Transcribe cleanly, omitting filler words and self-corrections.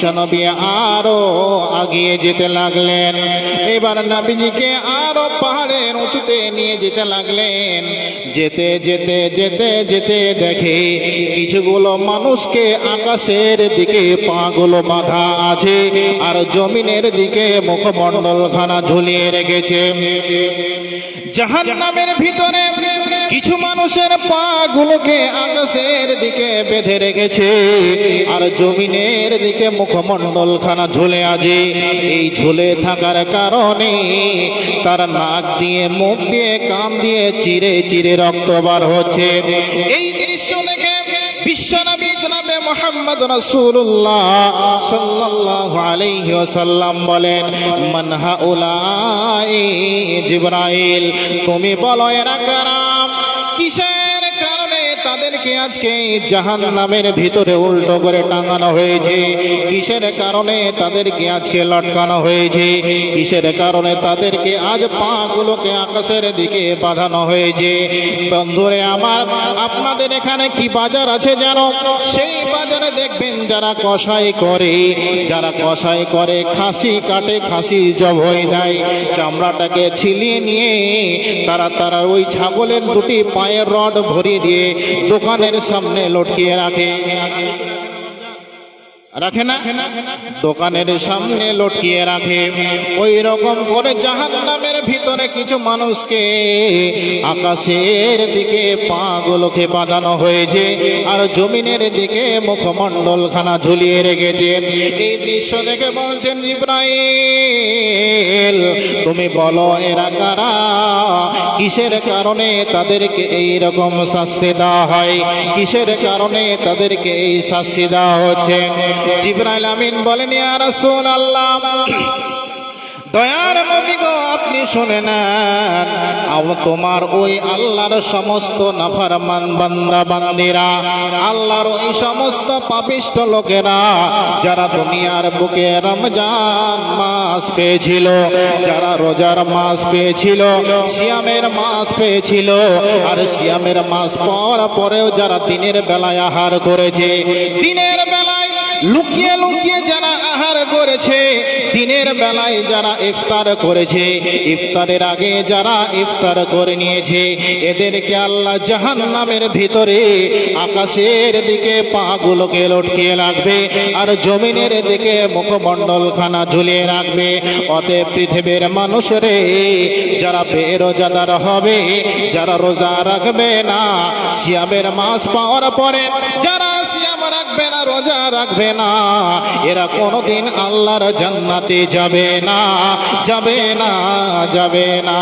বিশ্বনবী আরো আগিয়ে যেতে লাগলেন। এবার নবীজিকে আরো পাহাড়ের উঁচুতে নিয়ে যেতে লাগলেন। যেতে যেতে যেতে যেতে দেখে কিছুগুলো মানুষকে আকাশের দিকে পাগুলো বাঁধা আছে আর জমিনের দিকে মুখমণ্ডলখানা ঝুলিয়ে রেখেছে। জাহান্নামের ভিতরে কিছু মানুষের পা গুলোকে আকাশের দিকে বেঁধে রেখেছে আর জমিনের দিকে মুখমণ্ডলখানা ঝুলে আছে। এই ঝুলে থাকার কারণে তার নাক দিয়ে, মুখ দিয়ে, কান দিয়ে চিরে চিরে রক্ত বার হচ্ছে। এই দৃশ্য দেখে বিশ্বনবী জনাবে মুহাম্মদ রাসূলুল্লাহ সাল্লাল্লাহু আলাইহি ওয়াসাল্লাম বলেন, মান হাউলাই জিবরাইল, তুমি বলো এরা কারা? কিসের কারণে তাদেরকে আজকে জাহান্নামের ভিতরে উল্টো করে টাঙানো হয়েছে? কিসের কারণে তাদেরকে আজকে লটকানো হয়েছে? কিসের কারণে তাদেরকে আজ পাগুলোকে আকাশের দিকে বাঁধানো হয়েছে? বন্ধুরে আমার, আপনাদের এখানে কি বাজার আছে জানো? সেই বাজারে দেখবেন যারা কসাই করে, যারা কসাই করে খাসি কাটে, খাসি জবাই দেয়, চামড়াটাকে ছিলিয়ে নিয়ে তারা ওই ছাগলের দুটি পায়ের রড ভরিয়ে দিয়ে দোকানের সামনে লটকিয়ে রাখে না? দোকানের সামনে লটকিয়ে রাখে। ওই রকম করে জাহান্নামের ভিতরে কিছু মানুষকে আকাশের দিকে পাগুলোকে বাঁধানো হয়েছে আর জমিনের দিকে মুখমণ্ডলখানা ঝুলিয়ে রেখেছে। এই দৃশ্য দেখে বলছেন, জিবরাইল, তুমি বলো এরা কারা? কিসের কারণে তাদেরকে এই রকম শাস্তি দেওয়া হয়? কিসের কারণে তাদেরকে এই শাস্তি দেওয়া হচ্ছে? জিবরাইল আমিন বলেন, ইয়া রাসূলুল্লাহ, দয়ার নবী গো, আপনি শুনে নেন, তোমার ওই আল্লাহর সমস্ত নাফরমান বান্দা বান্দিরা, আল্লাহর ওই সমস্ত পাপিষ্ঠ লোকেরা যারা দুনিয়ার বুকে রমজান মাস পেয়েছিল, যারা রোজার মাস পেয়েছিল, সিয়ামের মাস পেয়েছিল, আর সিয়ামের মাস পরেও যারা দিনের বেলায় আহার করেছে, দিনের বেলায় লুকিয়ে লুকিয়ে যারা আহার করেছে, দিনের বেলায় যারা ইফতার করেছে, ইফতারের আগে যারা ইফতার করে নিয়েছে, এদেরকে আল্লাহ জাহান্নামের ভিতরে আকাশের দিকে পাগুলোকে লটকিয়ে রাখবে আর জমিনের দিকে মুখমণ্ডলখানা ঝুলিয়ে রাখবে। অতএব পৃথিবীর মানুষরে, যারা বেরোজাদার হবে, যারা রোজা রাখবে না, সিয়ামের মাস পাওয়ার পরে যারা সিয়াম রাখবে না, রোজা রাখবে না, এরা কোনোদিন আল্লাহর জান্নাতে যাবে না, যাবে না, যাবে না।